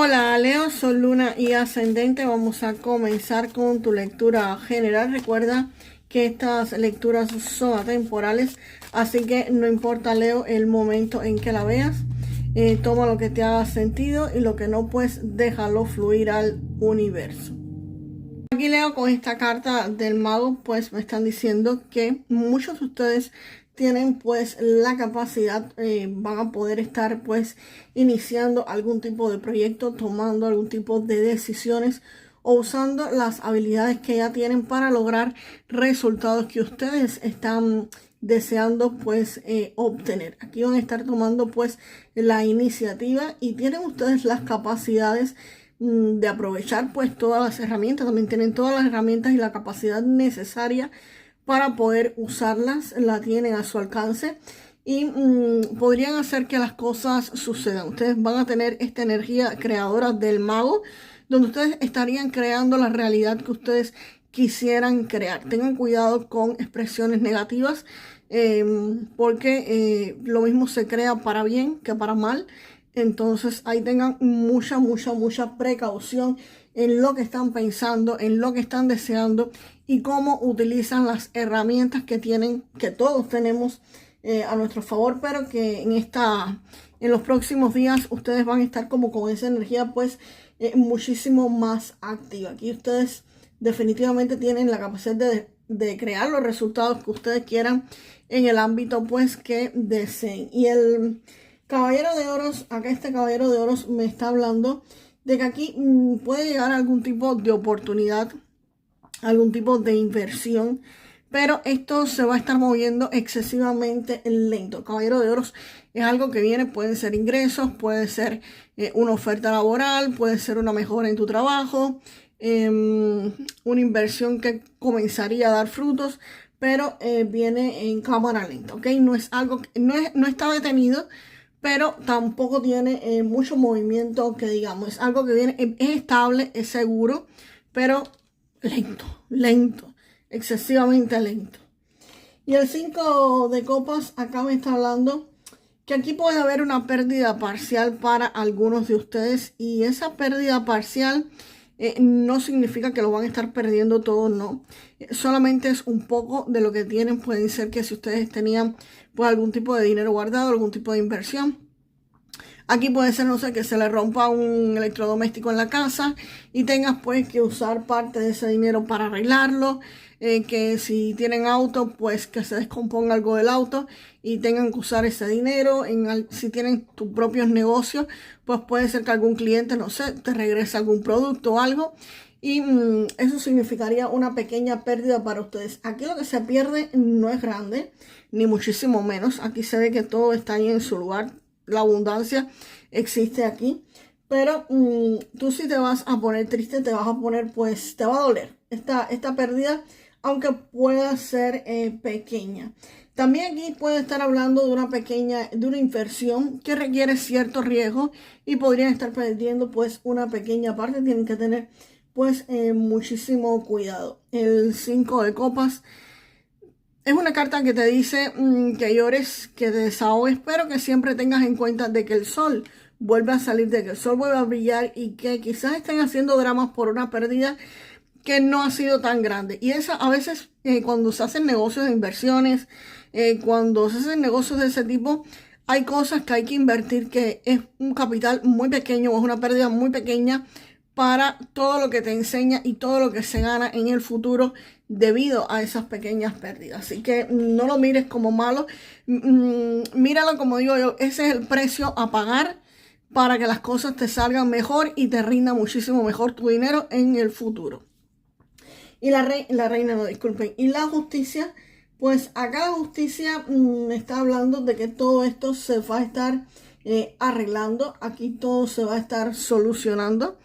Hola Leo, Sol, Luna y Ascendente. Vamos a comenzar con tu lectura general. Recuerda que estas lecturas son atemporales, así que no importa, Leo, el momento en que la veas. Toma lo que te haga sentido y lo que no, pues déjalo fluir al universo. Aquí Leo, con esta carta del mago, pues me están diciendo que muchos de ustedes tienen pues la capacidad, van a poder estar pues iniciando algún tipo de proyecto, tomando algún tipo de decisiones o usando las habilidades que ya tienen para lograr resultados que ustedes están deseando pues obtener. Aquí van a estar tomando pues la iniciativa y tienen ustedes las capacidades de aprovechar pues todas las herramientas. También tienen todas las herramientas y la capacidad necesaria para poder usarlas, la tienen a su alcance y podrían hacer que las cosas sucedan. Ustedes van a tener esta energía creadora del mago, donde ustedes estarían creando la realidad que ustedes quisieran crear. Tengan cuidado con expresiones negativas, porque lo mismo se crea para bien que para mal. Entonces ahí tengan mucha precaución en lo que están pensando, en lo que están deseando y cómo utilizan las herramientas que tienen, que todos tenemos a nuestro favor, pero que en los próximos días ustedes van a estar como con esa energía pues muchísimo más activa. Aquí ustedes definitivamente tienen la capacidad de crear los resultados que ustedes quieran en el ámbito pues que deseen. Y el Caballero de Oros, acá este Caballero de Oros me está hablando de que aquí puede llegar algún tipo de oportunidad, algún tipo de inversión, pero esto se va a estar moviendo excesivamente lento. Caballero de Oros es algo que viene, pueden ser ingresos, puede ser una oferta laboral, puede ser una mejora en tu trabajo, una inversión que comenzaría a dar frutos, pero viene en cámara lenta, ¿ok? No es algo, no está detenido, pero tampoco tiene mucho movimiento, que digamos. Es algo que viene, es estable, es seguro, pero lento, excesivamente lento. Y el 5 de copas acá me está hablando que aquí puede haber una pérdida parcial para algunos de ustedes, y esa pérdida parcial no significa que lo van a estar perdiendo todo, no. Solamente es un poco de lo que tienen. Pueden ser que si ustedes tenían pues algún tipo de dinero guardado, algún tipo de inversión, aquí puede ser, no sé, que se le rompa un electrodoméstico en la casa y tengas pues que usar parte de ese dinero para arreglarlo. Que si tienen auto, pues que se descomponga algo del auto y tengan que usar ese dinero. Si tienen tus propios negocios, pues puede ser que algún cliente, no sé, te regrese algún producto o algo. Y eso significaría una pequeña pérdida para ustedes. Aquí lo que se pierde no es grande, ni muchísimo menos. Aquí se ve que todo está ahí en su lugar. La abundancia existe aquí. Pero tú sí te vas a poner triste, te vas a poner, pues, te va a doler esta pérdida, aunque pueda ser pequeña. También aquí puede estar hablando de una inversión que requiere cierto riesgo y podrían estar perdiendo pues una pequeña parte. Tienen que tener pues muchísimo cuidado. El 5 de copas es una carta que te dice que llores, que te desahogues, pero que siempre tengas en cuenta de que el sol vuelve a salir, de que el sol vuelve a brillar y que quizás estén haciendo dramas por una pérdida que no ha sido tan grande. Y esa a veces cuando se hacen negocios de inversiones, cuando se hacen negocios de ese tipo, hay cosas que hay que invertir que es un capital muy pequeño o es una pérdida muy pequeña para todo lo que te enseña y todo lo que se gana en el futuro debido a esas pequeñas pérdidas. Así que no lo mires como malo, míralo como digo yo, ese es el precio a pagar para que las cosas te salgan mejor y te rinda muchísimo mejor tu dinero en el futuro. Y la reina, no, disculpen. Y la justicia, pues acá la justicia está hablando de que todo esto se va a estar arreglando. Aquí todo se va a estar solucionando.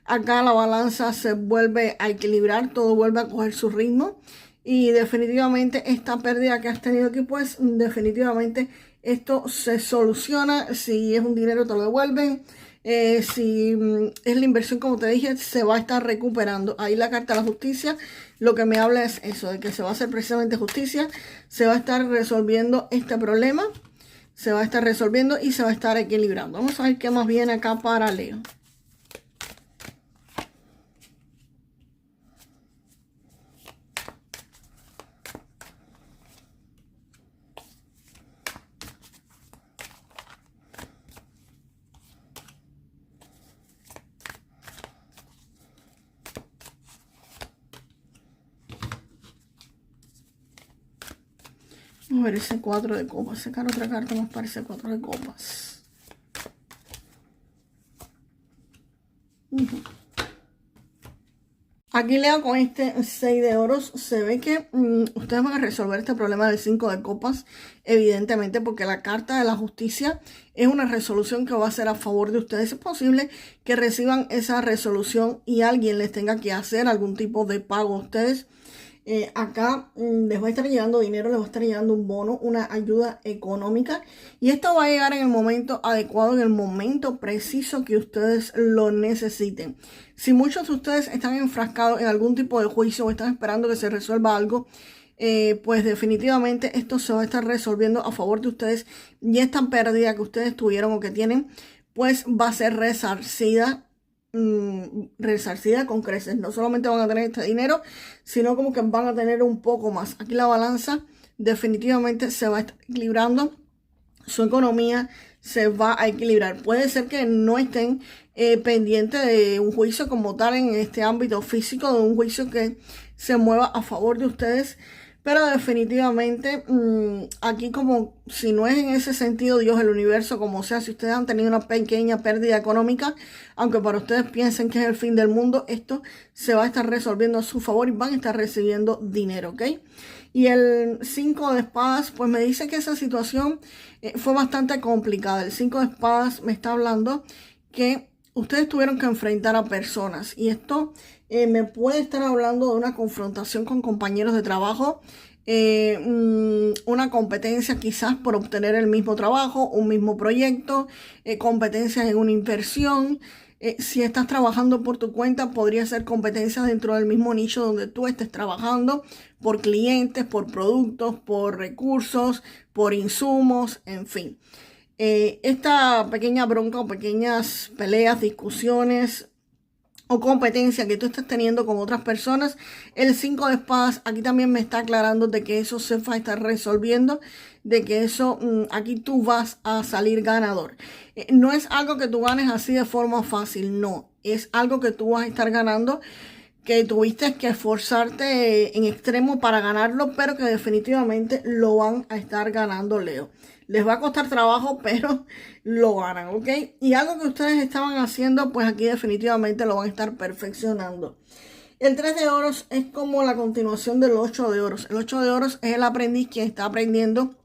Acá la balanza se vuelve a equilibrar, todo vuelve a coger su ritmo. Y definitivamente esta pérdida que has tenido aquí, pues definitivamente esto se soluciona. Si es un dinero, te lo devuelven. Si es la inversión, como te dije, se va a estar recuperando. Ahí la carta de la justicia lo que me habla es eso, de que se va a hacer precisamente justicia. Se va a estar resolviendo este problema. Se va a estar resolviendo y se va a estar equilibrando. Vamos a ver qué más viene acá para Leo. Vamos a ver ese 4 de copas. Sacar otra carta más para ese 4 de copas. Aquí leo con este 6 de oros, se ve que ustedes van a resolver este problema del 5 de copas, evidentemente, porque la carta de la justicia es una resolución que va a ser a favor de ustedes. Es posible que reciban esa resolución y alguien les tenga que hacer algún tipo de pago a ustedes. Acá les va a estar llegando dinero, les va a estar llegando un bono, una ayuda económica, y esto va a llegar en el momento adecuado, en el momento preciso que ustedes lo necesiten. Si muchos de ustedes están enfrascados en algún tipo de juicio o están esperando que se resuelva algo, pues definitivamente esto se va a estar resolviendo a favor de ustedes, y esta pérdida que ustedes tuvieron o que tienen, pues va a ser resarcida con creces. No solamente van a tener este dinero, sino como que van a tener un poco más. Aquí la balanza definitivamente se va a estar equilibrando, su economía se va a equilibrar. Puede ser que no estén pendientes de un juicio como tal en este ámbito físico, de un juicio que se mueva a favor de ustedes, pero definitivamente aquí, como si no es en ese sentido, Dios, el universo, como sea, si ustedes han tenido una pequeña pérdida económica, aunque para ustedes piensen que es el fin del mundo, esto se va a estar resolviendo a su favor y van a estar recibiendo dinero, ¿ok? Y el 5 de espadas, pues me dice que esa situación fue bastante complicada. El 5 de espadas me está hablando que ustedes tuvieron que enfrentar a personas, y esto me puede estar hablando de una confrontación con compañeros de trabajo, una competencia quizás por obtener el mismo trabajo, un mismo proyecto, competencias en una inversión. Si estás trabajando por tu cuenta, podría ser competencias dentro del mismo nicho donde tú estés trabajando, por clientes, por productos, por recursos, por insumos, en fin. Esta pequeña bronca o pequeñas peleas, discusiones o competencia que tú estés teniendo con otras personas, el 5 de espadas aquí también me está aclarando de que eso se va a estar resolviendo, de que eso aquí tú vas a salir ganador. No es algo que tú ganes así de forma fácil, no, es algo que tú vas a estar ganando, que tuviste que esforzarte en extremo para ganarlo, pero que definitivamente lo van a estar ganando, Leo. Les va a costar trabajo, pero lo ganan, ¿ok? Y algo que ustedes estaban haciendo, pues aquí definitivamente lo van a estar perfeccionando. El 3 de oros es como la continuación del 8 de oros. El 8 de oros es el aprendiz quien está aprendiendo,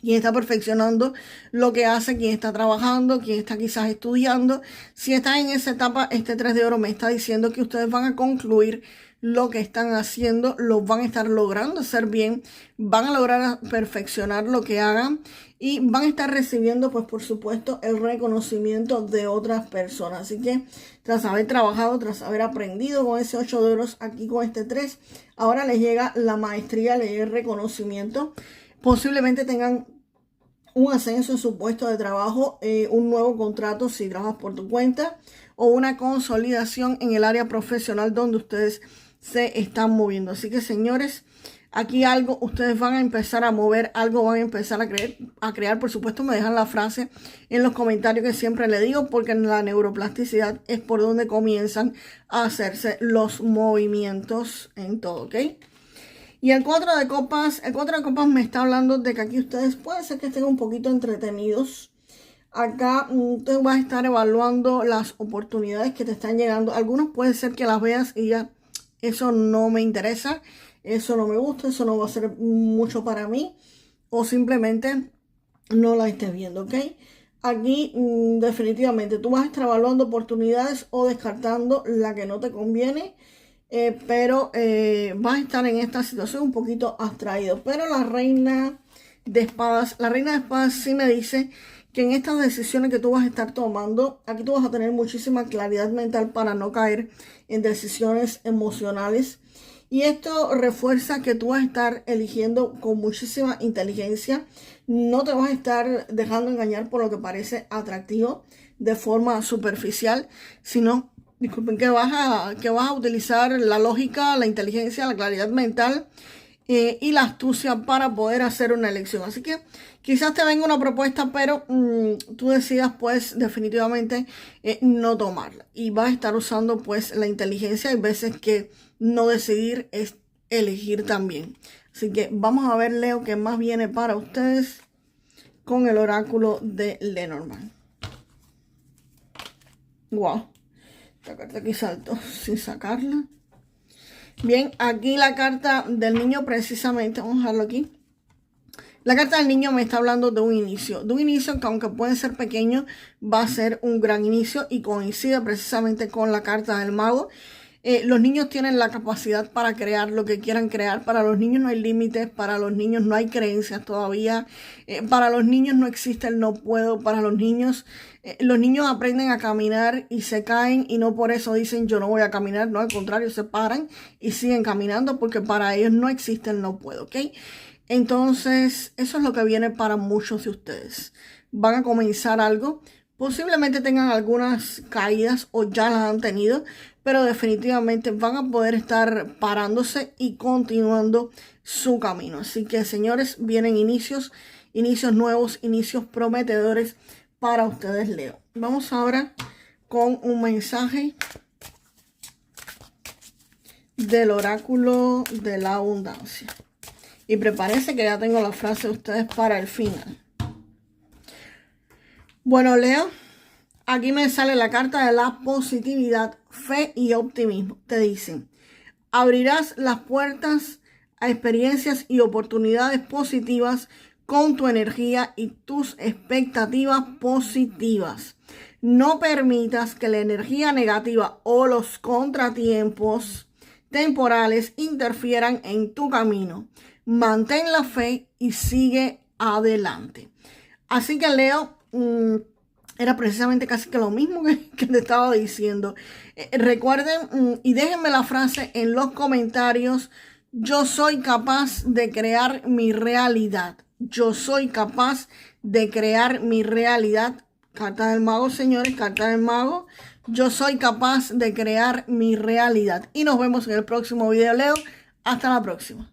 quien está perfeccionando lo que hace, quien está trabajando, quien está quizás estudiando. Si está en esa etapa, este 3 de oro me está diciendo que ustedes van a concluir lo que están haciendo, lo van a estar logrando hacer bien, van a lograr perfeccionar lo que hagan y van a estar recibiendo, pues por supuesto, el reconocimiento de otras personas. Así que tras haber trabajado, tras haber aprendido con ese 8 de oros, aquí con este 3, ahora les llega la maestría, les llega el reconocimiento. Posiblemente tengan un ascenso en su puesto de trabajo, un nuevo contrato si trabajas por tu cuenta, o una consolidación en el área profesional donde ustedes se están moviendo. Así que, señores, aquí algo ustedes van a empezar a mover, algo van a empezar a crear. Por supuesto, me dejan la frase en los comentarios que siempre le digo, porque en la neuroplasticidad es por donde comienzan a hacerse los movimientos en todo, ¿ok? Y el 4 de copas me está hablando de que aquí ustedes pueden ser que estén un poquito entretenidos. Acá tú vas a estar evaluando las oportunidades que te están llegando. Algunos puede ser que las veas y ya, eso no me interesa, eso no me gusta, eso no va a ser mucho para mí. O simplemente no la estés viendo, ¿ok? Aquí definitivamente tú vas a estar evaluando oportunidades o descartando la que no te conviene. Pero vas a estar en esta situación un poquito abstraído. Pero la reina de espadas sí me dice que en estas decisiones que tú vas a estar tomando, aquí tú vas a tener muchísima claridad mental para no caer en decisiones emocionales. Y esto refuerza que tú vas a estar eligiendo con muchísima inteligencia. No te vas a estar dejando engañar por lo que parece atractivo de forma superficial, sino disculpen, que vas a utilizar la lógica, la inteligencia, la claridad mental y la astucia para poder hacer una elección. Así que quizás te venga una propuesta, pero tú decidas pues definitivamente no tomarla. Y vas a estar usando pues la inteligencia. Hay veces que no decidir es elegir también. Así que vamos a ver, Leo, qué más viene para ustedes con el oráculo de Lenormand. Wow, esta carta aquí saltó sin sacarla. Bien, aquí la carta del niño precisamente, vamos a dejarlo aquí. La carta del niño me está hablando de un inicio que aunque puede ser pequeño, va a ser un gran inicio y coincide precisamente con la carta del mago. Los niños tienen la capacidad para crear lo que quieran crear. Para los niños no hay límites, para los niños no hay creencias todavía. Para los niños no existe el no puedo. Para los niños aprenden a caminar y se caen y no por eso dicen yo no voy a caminar. No, al contrario, se paran y siguen caminando porque para ellos no existe el no puedo, ¿ok? Entonces, eso es lo que viene para muchos de ustedes. Van a comenzar algo. Posiblemente tengan algunas caídas o ya las han tenido, pero definitivamente van a poder estar parándose y continuando su camino. Así que, señores, vienen inicios nuevos, inicios prometedores para ustedes, Leo. Vamos ahora con un mensaje del oráculo de la abundancia. Y prepárense que ya tengo la frase de ustedes para el final. Bueno, Leo, aquí me sale la carta de la positividad, fe y optimismo. Te dicen, abrirás las puertas a experiencias y oportunidades positivas con tu energía y tus expectativas positivas. No permitas que la energía negativa o los contratiempos temporales interfieran en tu camino. Mantén la fe y sigue adelante. Así que, Leo, era precisamente casi que lo mismo que te estaba diciendo. Recuerden y déjenme la frase en los comentarios. Yo soy capaz de crear mi realidad. Yo soy capaz de crear mi realidad. Carta del mago, señores, carta del mago. Yo soy capaz de crear mi realidad. Y nos vemos en el próximo video, Leo. Hasta la próxima.